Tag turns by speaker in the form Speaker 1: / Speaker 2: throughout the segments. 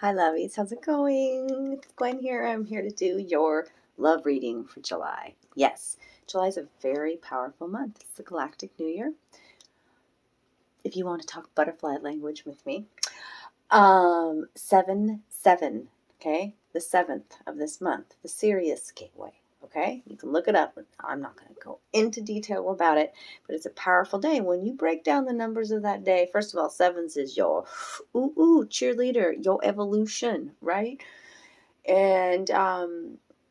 Speaker 1: Hi, lovies. How's it going? It's Gwen here. I'm here to do your love reading for July. Yes, July is a very powerful month. It's the Galactic New Year. If you want to talk butterfly language with me, 7-7. Okay, the 7th of this month, the Sirius Gateway. Okay, you can look it up. I'm not going to go into detail about it, but it's a powerful day. When you break down the numbers of that day, first of all, sevens is your cheerleader, your evolution, right? And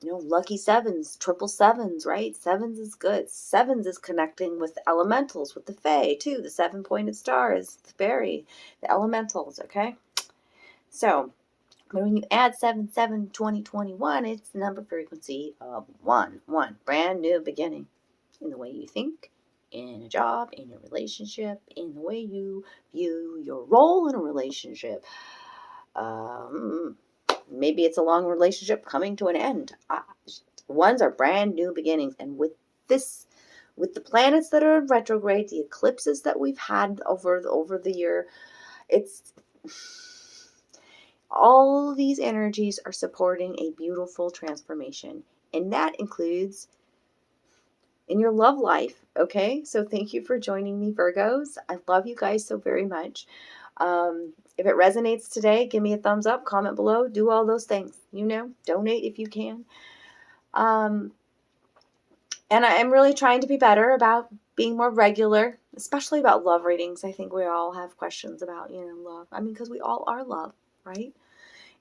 Speaker 1: lucky sevens, triple sevens, right? Sevens is good. Sevens is connecting with the elementals, with the Fae too. The 7-pointed star is the fairy, the elementals. Okay, so. But when you add 7-7 2021, it's the number frequency of 1. Brand new beginning in the way you think, in a job, in a relationship, in the way you view your role in a relationship. Maybe it's a long relationship coming to an end. Ones are brand new beginnings. And with the planets that are in retrograde, the eclipses that we've had over the year, it's... all these energies are supporting a beautiful transformation, and that includes in your love life. Okay, so thank you for joining me, Virgos. I love you guys so very much. If it resonates today, give me a thumbs up, comment below, do all those things. Donate if you can. And I am really trying to be better about being more regular, especially about love readings. I think we all have questions about, love. Because we all are love, right?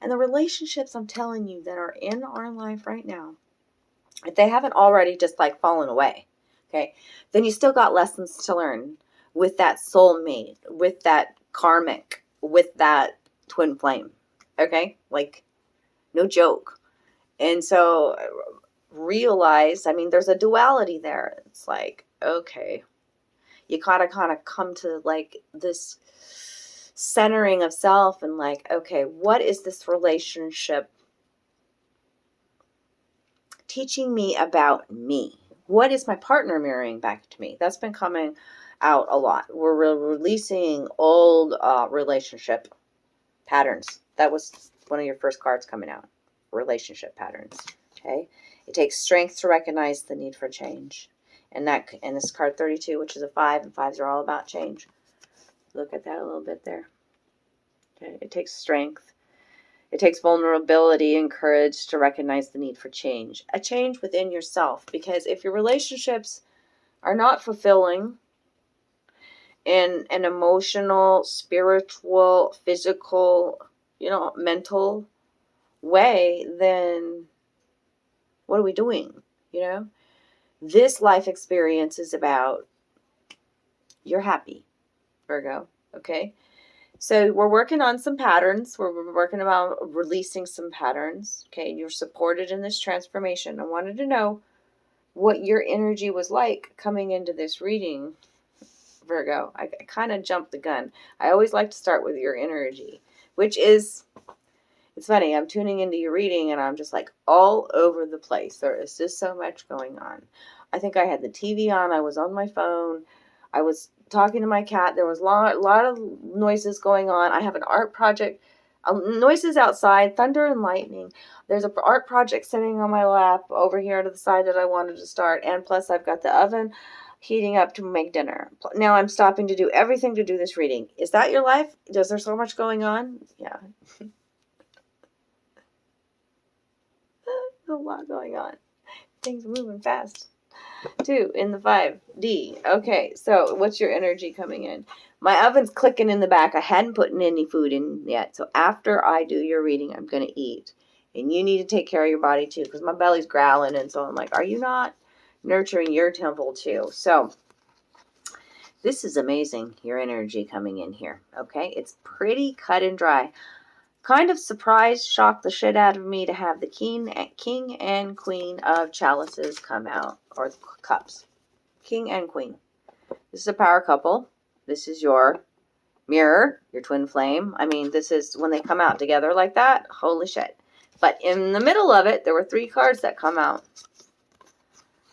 Speaker 1: And the relationships, I'm telling you, that are in our life right now, if they haven't already just fallen away, okay, then you still got lessons to learn with that soulmate, with that karmic, with that twin flame, okay? No joke. And so realize, there's a duality there. It's okay, you gotta kind of come to this centering of self and okay, what is this relationship teaching me about me? What is my partner mirroring back to me? That's been coming out a lot. We're releasing old relationship patterns. That was one of your first cards coming out. Relationship patterns. Okay? It takes strength to recognize the need for change. And this card 32, which is a 5, and 5s are all about change. Look at that a little bit there. Okay? It takes strength. It takes vulnerability and courage to recognize the need for change. A change within yourself. Because if your relationships are not fulfilling in an emotional, spiritual, physical, mental way, then what are we doing? This life experience is about you're happy, Virgo. Okay? So we're working on some patterns. We're working about releasing some patterns. Okay, you're supported in this transformation. I wanted to know what your energy was like coming into this reading, Virgo. I kind of jumped the gun. I always like to start with your energy, which is, it's funny, I'm tuning into your reading and I'm just all over the place. There is just so much going on. I think I had the TV on. I was on my phone. I was talking to my cat. There was a lot of noises going on. I have an art project, noises outside, thunder and lightning. There's an art project sitting on my lap over here to the side that I wanted to start. And plus I've got the oven heating up to make dinner. Now I'm stopping to do everything to do this reading. Is that your life? Is there so much going on? Yeah. There's a lot going on. Things are moving fast. 2 in the 5D. Okay, so what's your energy coming in? My oven's clicking in the back. I hadn't put any food in yet. So after I do your reading, I'm going to eat. And you need to take care of your body too, because my belly's growling. And so I'm are you not nurturing your temple too? So this is amazing, your energy coming in here. Okay, it's pretty cut and dry. Kind of surprised, shocked the shit out of me to have the king and queen of chalices come out, or cups. King and queen. This is a power couple. This is your mirror, your twin flame. This is when they come out together like that. Holy shit. But in the middle of it, there were 3 cards that come out.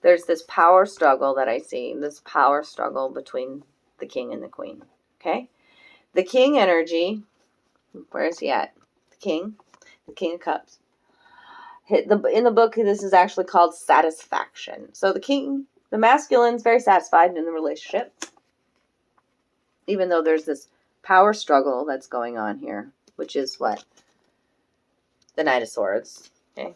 Speaker 1: There's this power struggle that I see. This power struggle between the king and the queen. Okay? The king energy, where is he at? king, the King of Cups. In the book, this is actually called satisfaction. So the king, the masculine, is very satisfied in the relationship, even though there's this power struggle that's going on here, which is what? The Knight of Swords. Okay,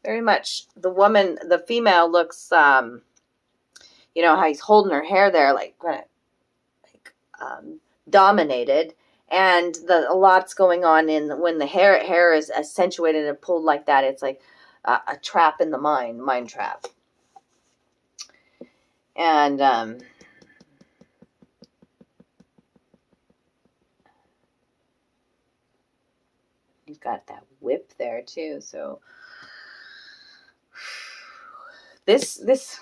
Speaker 1: very much. The woman, the female looks, you know, how he's holding her hair there, like dominated. And a lot's going on when the hair is accentuated and pulled like that. It's like a trap in the mind trap. And he's got that whip there too. So this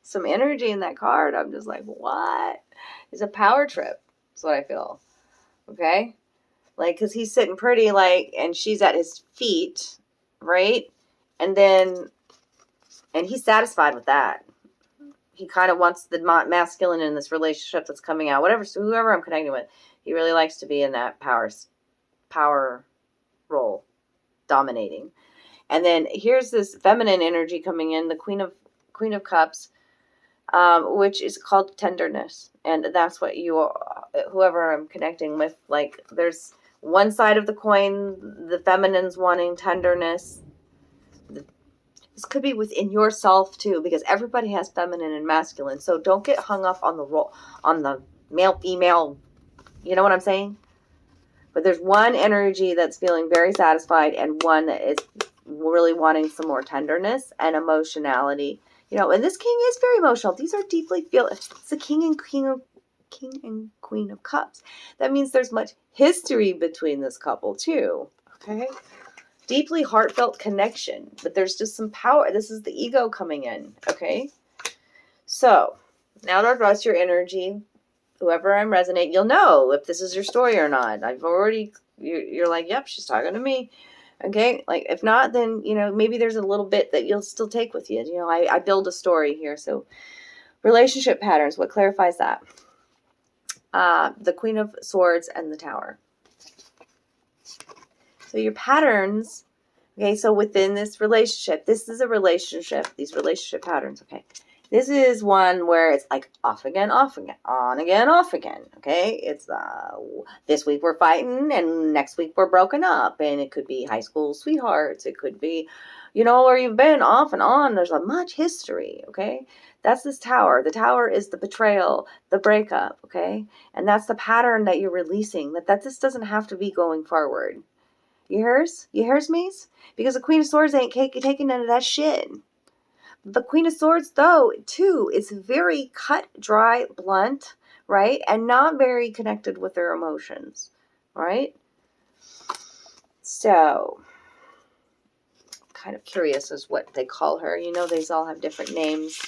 Speaker 1: some energy in that card. I'm just like, what? It's a power trip. That's what I feel. Okay? Like, because he's sitting pretty, like, and she's at his feet, right? And he's satisfied with that. He kind of wants the masculine in this relationship that's coming out. Whoever I'm connecting with, he really likes to be in that power role, dominating. And then here's this feminine energy coming in, the Queen of Cups, which is called tenderness. And that's what whoever I'm connecting with, like, there's one side of the coin, the feminine's wanting tenderness. This could be within yourself too, because everybody has feminine and masculine. So don't get hung up on the male, female, you know what I'm saying? But there's one energy that's feeling very satisfied and one that is really wanting some more tenderness and emotionality. You know, and this king is very emotional. These are deeply it's the king and queen of cups. That means there's much history between this couple too. Okay? Deeply heartfelt connection. But there's just some power. This is the ego coming in. Okay? So, now to address your energy. Whoever I'm resonating, you'll know if this is your story or not. You're like, yep, she's talking to me. Okay, like if not, then, you know, maybe there's a little bit that you'll still take with you. You know, I build a story here. So relationship patterns, what clarifies that? The Queen of Swords and the Tower. So your patterns, okay, so within this relationship, this is a relationship, these relationship patterns, okay. This is one where it's like off again, on again, off again, okay? It's this week we're fighting and next week we're broken up. And it could be high school sweethearts. It could be, you know, where you've been off and on. There's a much history, okay? That's this tower. The tower is the betrayal, the breakup, okay? And that's the pattern that you're releasing. That this doesn't have to be going forward. You hears? You hears me? Because the Queen of Swords ain't taking none of that shit. The Queen of Swords, though, too, is very cut, dry, blunt, right? And not very connected with their emotions, right? So, kind of curious as what they call her. You know, these all have different names.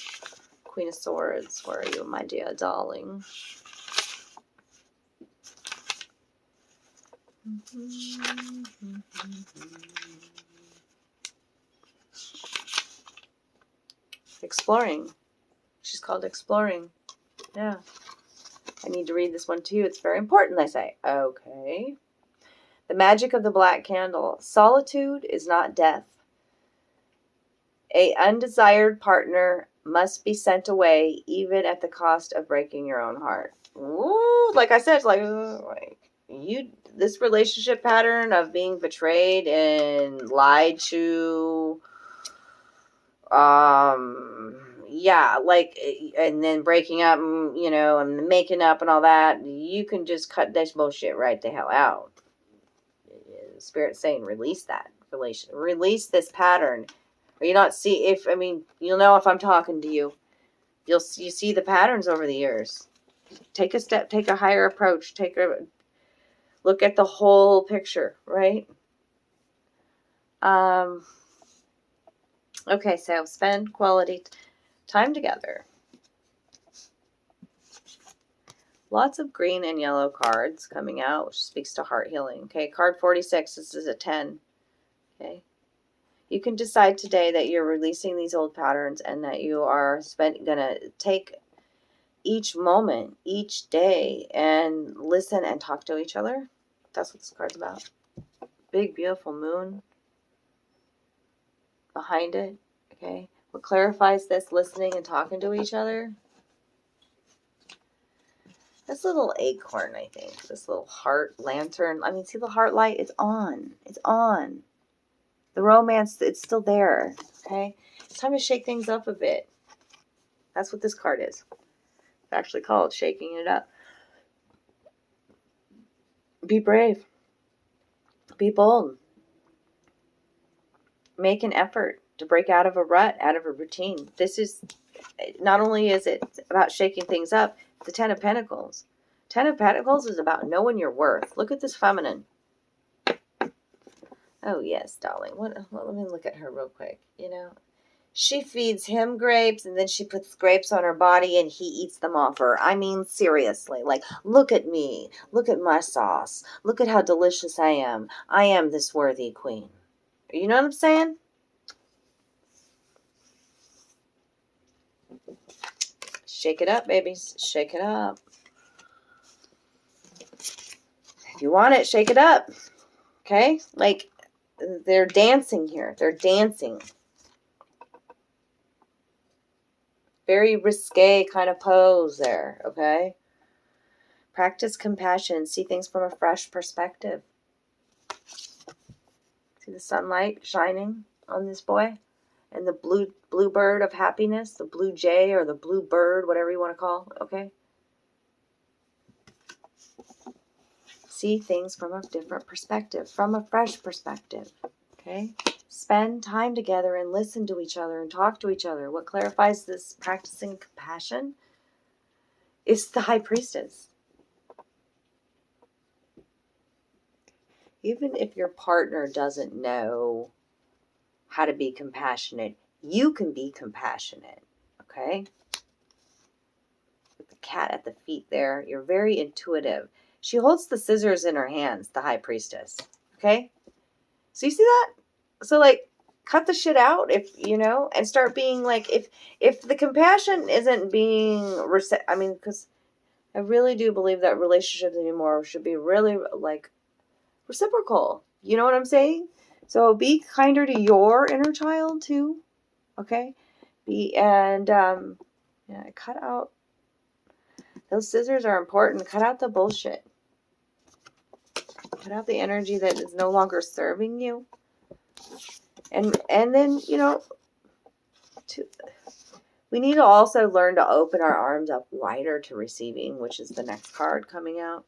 Speaker 1: Queen of Swords, where are you, my dear darling? Exploring. She's called Exploring. Yeah. I need to read this one too. It's very important, I say. Okay. The magic of the black candle. Solitude is not death. An undesired partner must be sent away, even at the cost of breaking your own heart. Ooh, like I said, it's like this relationship pattern of being betrayed and lied to, yeah, like, and then breaking up, you know, and making up and all that, you can just cut this bullshit right the hell out. Spirit's saying, release that release this pattern. Or you not see you'll know if I'm talking to you. You see the patterns over the years. Take a step, take a higher approach, look at the whole picture, right? Okay, so spend quality time together. Lots of green and yellow cards coming out, which speaks to heart healing. Okay, card 46, this is a 10. Okay. You can decide today that you're releasing these old patterns and that you are gonna take each moment, each day, and listen and talk to each other. That's what this card's about. big, beautiful moon behind it. Okay. What clarifies this? Listening and talking to each other. This little acorn, I think. This little heart lantern. I mean, see the heart light? It's on. It's on. The romance, it's still there. Okay. It's time to shake things up a bit. That's what this card is. It's actually called shaking it up. Be brave. Be bold. Make an effort to break out of a rut, out of a routine. This is, not only is it about shaking things up, the Ten of Pentacles. Ten of Pentacles is about knowing your worth. Look at this feminine. Oh, yes, darling. Let me look at her real quick. You know, she feeds him grapes, and then she puts grapes on her body, and he eats them off her. I mean, seriously. Like, look at me. Look at my sauce. Look at how delicious I am. I am this worthy queen. You know what I'm saying? Shake it up, babies. Shake it up. If you want it, shake it up. Okay? Like, they're dancing here. They're dancing. Very risque kind of pose there. Okay? Practice compassion. See things from a fresh perspective. See the sunlight shining on this boy? And the blue bird of happiness, the blue jay or the blue bird, whatever you want to call, okay? See things from a different perspective, from a fresh perspective, okay? Spend time together and listen to each other and talk to each other. What clarifies this practicing compassion is the High Priestess. Even if your partner doesn't know how to be compassionate, you can be compassionate, okay? With the cat at the feet there, you're very intuitive. She holds the scissors in her hands, the High Priestess, okay? So you see that? So, like, cut the shit out, if, you know, and start being, like, if the compassion isn't being, I mean, because I really do believe that relationships anymore should be really, like, reciprocal. You know what I'm saying? So be kinder to your inner child too. Okay? Cut out. Those scissors are important. Cut out the bullshit. Cut out the energy that is no longer serving you. And then, you know, we need to also learn to open our arms up wider to receiving, which is the next card coming out.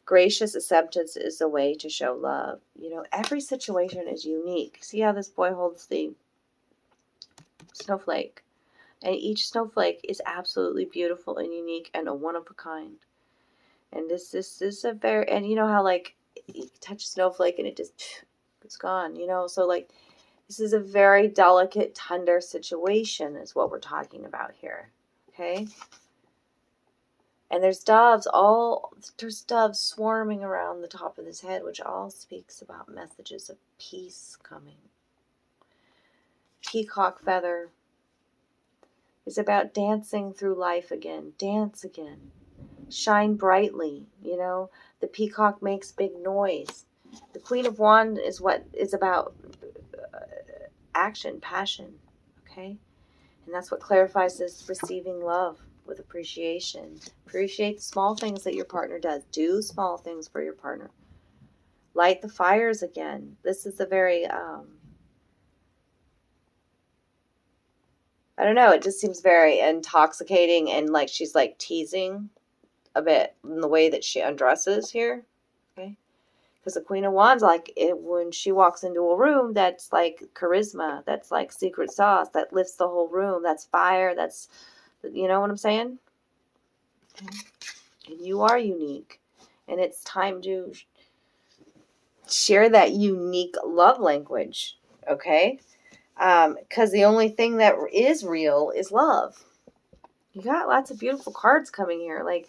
Speaker 1: Gracious acceptance is the way to show love. You know, every situation is unique. See how this boy holds the snowflake? And each snowflake is absolutely beautiful and unique and a one of a kind. And this is a very, and you know how, like, you touch a snowflake and it's gone, you know? So, like, this is a very delicate, tender situation is what we're talking about here. Okay? And there's doves swarming around the top of his head, which all speaks about messages of peace coming. Peacock feather is about dancing through life again. Dance again. Shine brightly, you know. The peacock makes big noise. The Queen of Wands is what is about action, passion, okay? And that's what clarifies this receiving love. With appreciation. Appreciate the small things that your partner does. Do small things for your partner. Light the fires again. This is a very, I don't know, it just seems very intoxicating, and like she's like teasing a bit in the way that she undresses here. Okay? Because the Queen of Wands, like, when she walks into a room, that's like charisma. That's like secret sauce. That lifts the whole room. That's fire. That's, you know what I'm saying? Okay. And you are unique. And it's time to share that unique love language. Okay? Because the only thing that is real is love. You got lots of beautiful cards coming here. Like,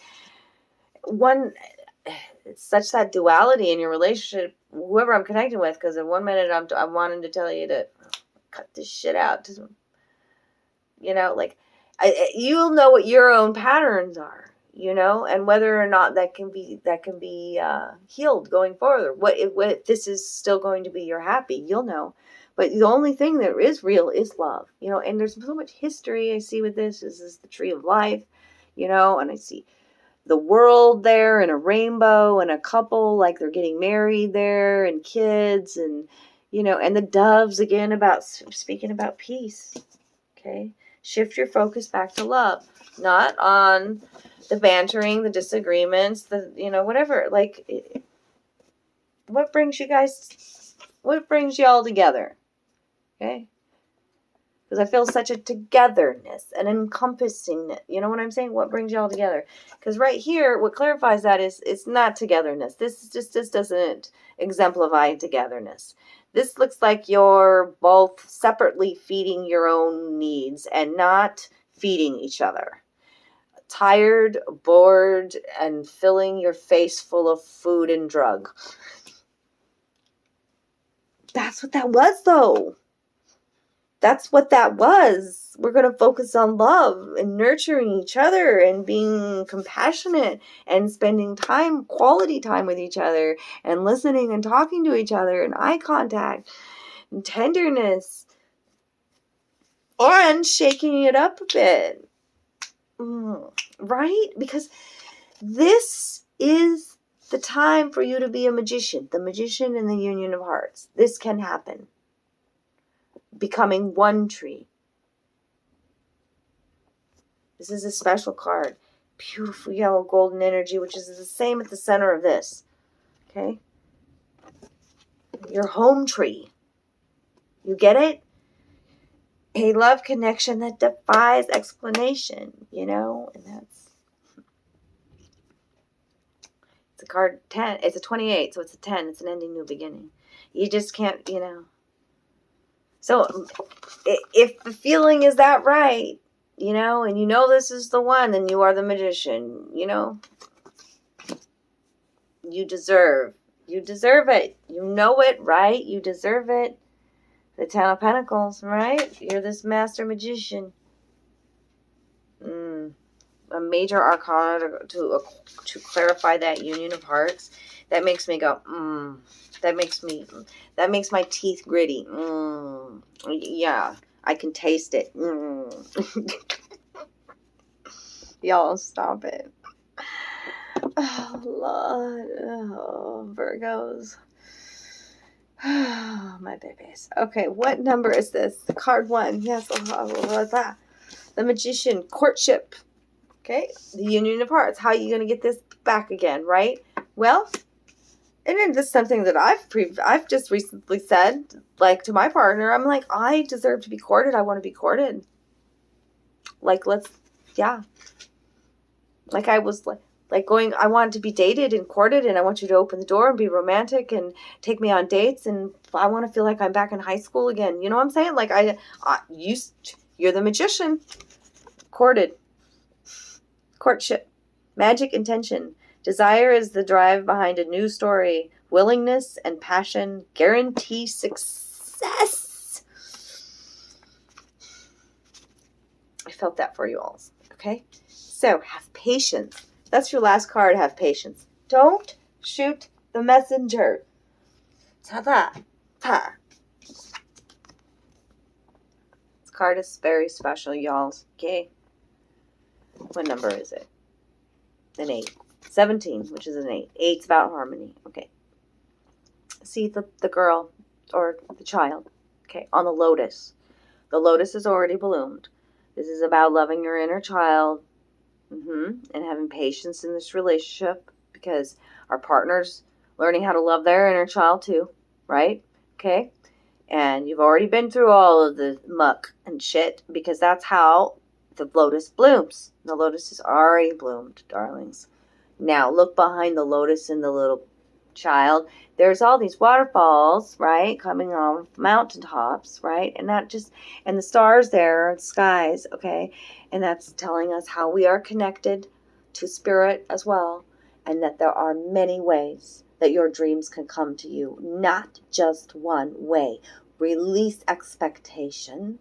Speaker 1: it's such that duality in your relationship, whoever I'm connecting with, because in 1 minute I'm wanting to tell you to cut this shit out. You know, like, you'll know what your own patterns are. you know, and whether or not that can be healed going forward. What if this is still going to be your happy, you'll know. But the only thing that is real is love, you know. And there's so much history I see with this. Is the tree of life, you know, and I see the world there and a rainbow and a couple like they're getting married there and kids and, you know, and the doves again about speaking about peace. Okay, shift your focus back to love, not on the bantering, the disagreements, the, you know, whatever. Like, what brings you all together? Okay, because I feel such a togetherness, an encompassing, you know what I'm saying? What brings you all together? Because right here, what clarifies that is it's not togetherness. This doesn't exemplify togetherness. This looks like you're both separately feeding your own needs and not feeding each other. Tired, bored, and filling your face full of food and drug. That's what that was, though. That's what that was. We're going to focus on love and nurturing each other and being compassionate and spending time, quality time with each other and listening and talking to each other and eye contact and tenderness and shaking it up a bit. Right? Because this is the time for you to be a magician, the magician in the union of hearts. This can happen. Becoming one tree. This is a special card. Beautiful yellow golden energy, which is the same at the center of this. Okay? Your home tree. You get it? A love connection that defies explanation, you know? And that's... It's a card 10. It's a 28, so it's a 10. It's an ending, new beginning. You just can't, you know. So, if the feeling is that right, you know, and you know this is the one, then you are the magician, you know. You deserve it. You know it, right? You deserve it. The Ten of Pentacles, right? You're this master magician. A major arcana to clarify that union of hearts. That makes me go, That makes my teeth gritty. Yeah, I can taste it. Y'all, stop it. Oh, Lord. Oh, Virgos. Oh, my babies. Okay, what number is this? Card 1. Yes. The Magician. Courtship. Okay, the union of hearts. How are you going to get this back again, right? Well, and then this is something that I've just recently said, like, to my partner. I'm like, I deserve to be courted. I want to be courted. Like, yeah. Like, I was like going, I want to be dated and courted, and I want you to open the door and be romantic and take me on dates, and I want to feel like I'm back in high school again. You know what I'm saying? Like, you're the magician. Courted. Courtship. Magic intention. Desire is the drive behind a new story. Willingness and passion guarantee success. I felt that for you all. Okay? So, have patience. That's your last card, have patience. Don't shoot the messenger. Ta-da. Ta. This card is very special, y'all. Okay? What number is it? An 8. 17, which is an 8. 8's about harmony. Okay. See the girl or the child. Okay, on the lotus. The lotus is already bloomed. This is about loving your inner child. And having patience in this relationship, because our partner's learning how to love their inner child too, right? Okay? And you've already been through all of the muck and shit, because that's how the lotus blooms. The lotus has already bloomed, darlings. Now, look behind the lotus and the little child. There's all these waterfalls, right, coming off mountaintops, right? And and the stars there, the skies, okay? And that's telling us how we are connected to spirit as well, and that there are many ways that your dreams can come to you, not just one way. Release expectation,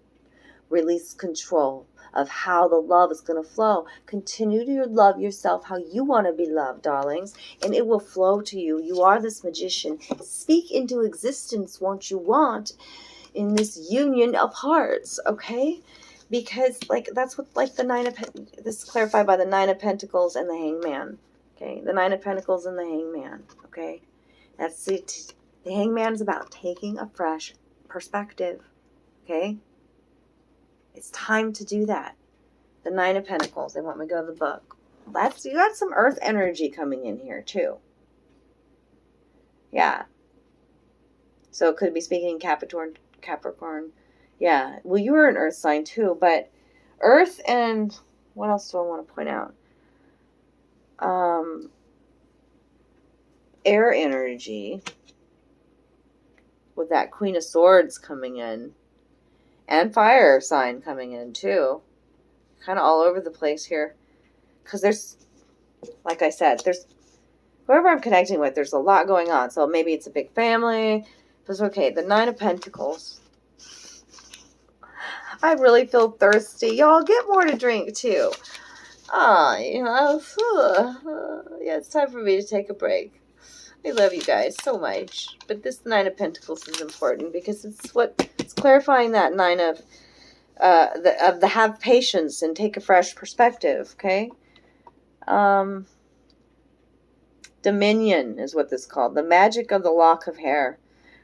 Speaker 1: release control, of how the love is going to flow. Continue to love yourself how you want to be loved, darlings, and it will flow to you. You are this magician. Speak into existence what you want in this union of hearts, okay? Because, like, that's what, like, this is clarified by the Nine of Pentacles and the Hangman, okay? The Nine of Pentacles and the Hangman, okay? That's it. The Hangman is about taking a fresh perspective, okay? It's time to do that. The Nine of Pentacles, they want me to go to the book. You got some earth energy coming in here, too. Yeah. So it could be speaking Capricorn. Yeah. Well, you were an earth sign, too, but earth and what else do I want to point out? Air energy with that Queen of Swords coming in and fire sign coming in too. Kind of all over the place here. Because there's, like I said, there's whoever I'm connecting with, there's a lot going on. So maybe it's a big family. But it's okay. The Nine of Pentacles. I really feel thirsty. Y'all get more to drink too. Yeah, it's time for me to take a break. I love you guys so much. But this Nine of Pentacles is important because it's clarifying that Nine of the have patience and take a fresh perspective, okay? Dominion is what this is called. The magic of the lock of hair.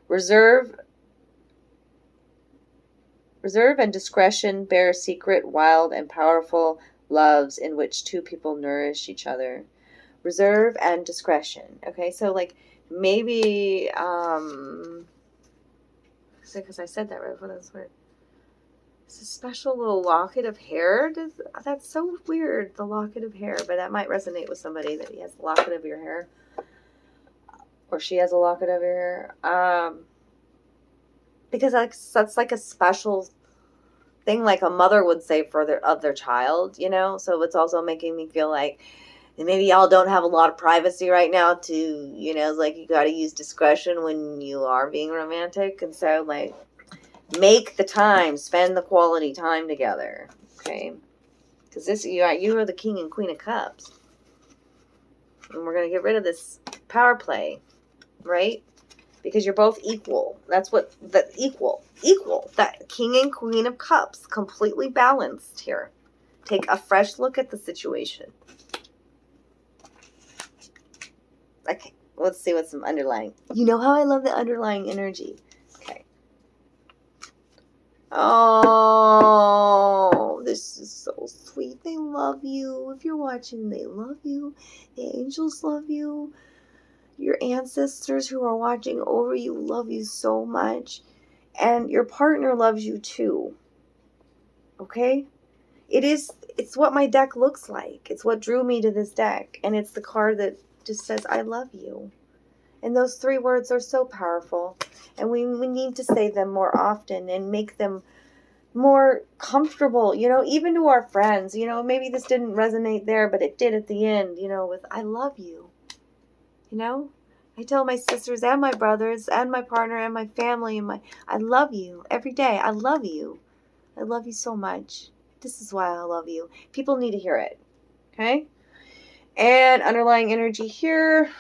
Speaker 1: Reserve and discretion bear secret, wild, and powerful loves in which two people nourish each other. Reserve and discretion. Okay, so like maybe because I said that right. That's weird. It's a special little locket of hair. That's so weird, the locket of hair, but that might resonate with somebody that he has a locket of your hair, or she has a locket of your hair. Because that's like a special thing, like a mother would say for their child, you know. So it's also making me feel like maybe y'all don't have a lot of privacy right now to, you know, like you got to use discretion when you are being romantic. And so, like, make the time, spend the quality time together, okay? Because you are the King and Queen of Cups. And we're going to get rid of this power play, right? Because you're both equal. That's what, equal. That King and Queen of Cups, completely balanced here. Take a fresh look at the situation. Okay, let's see what's some underlying. You know how I love the underlying energy. Okay. Oh, this is so sweet. They love you. If you're watching, they love you. The angels love you. Your ancestors who are watching over you love you so much. And your partner loves you too. Okay? It's what my deck looks like. It's what drew me to this deck. And it's the card that just says, I love you. And those 3 words are so powerful. And we need to say them more often and make them more comfortable, you know, even to our friends. You know, maybe this didn't resonate there, but it did at the end, you know, with I love you. You know, I tell my sisters and my brothers and my partner and my family and I love you every day. I love you. I love you so much. This is why I love you. People need to hear it. Okay? And underlying energy here,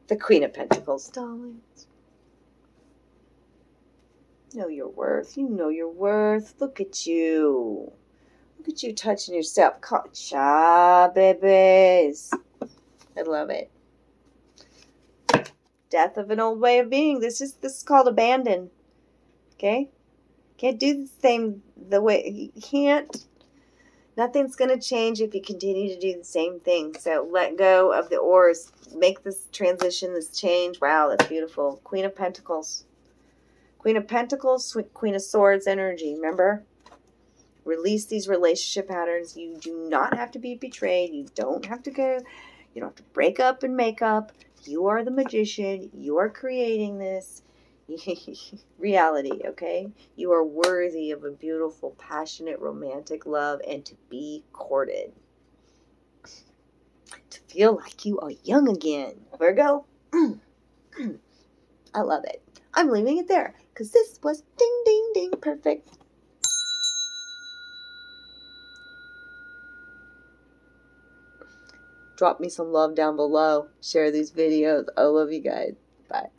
Speaker 1: the Queen of Pentacles. Darlings, know your worth. You know your worth. Look at you. Look at you touching yourself. Cha, babies. I love it. Death of an old way of being. This is called abandon. Okay? Can't do the way. You can't. Nothing's going to change if you continue to do the same thing. So let go of the oars. Make this transition, this change. Wow, that's beautiful. Queen of Pentacles. Queen of Pentacles, Queen of Swords energy. Remember? Release these relationship patterns. You do not have to be betrayed. You don't have to go. You don't have to break up and make up. You are the magician. You are creating this reality, okay? You are worthy of a beautiful, passionate, romantic love and to be courted. To feel like you are young again. Virgo? I love it. I'm leaving it there because this was ding, ding, ding, perfect. Drop me some love down below. Share these videos. I love you guys. Bye.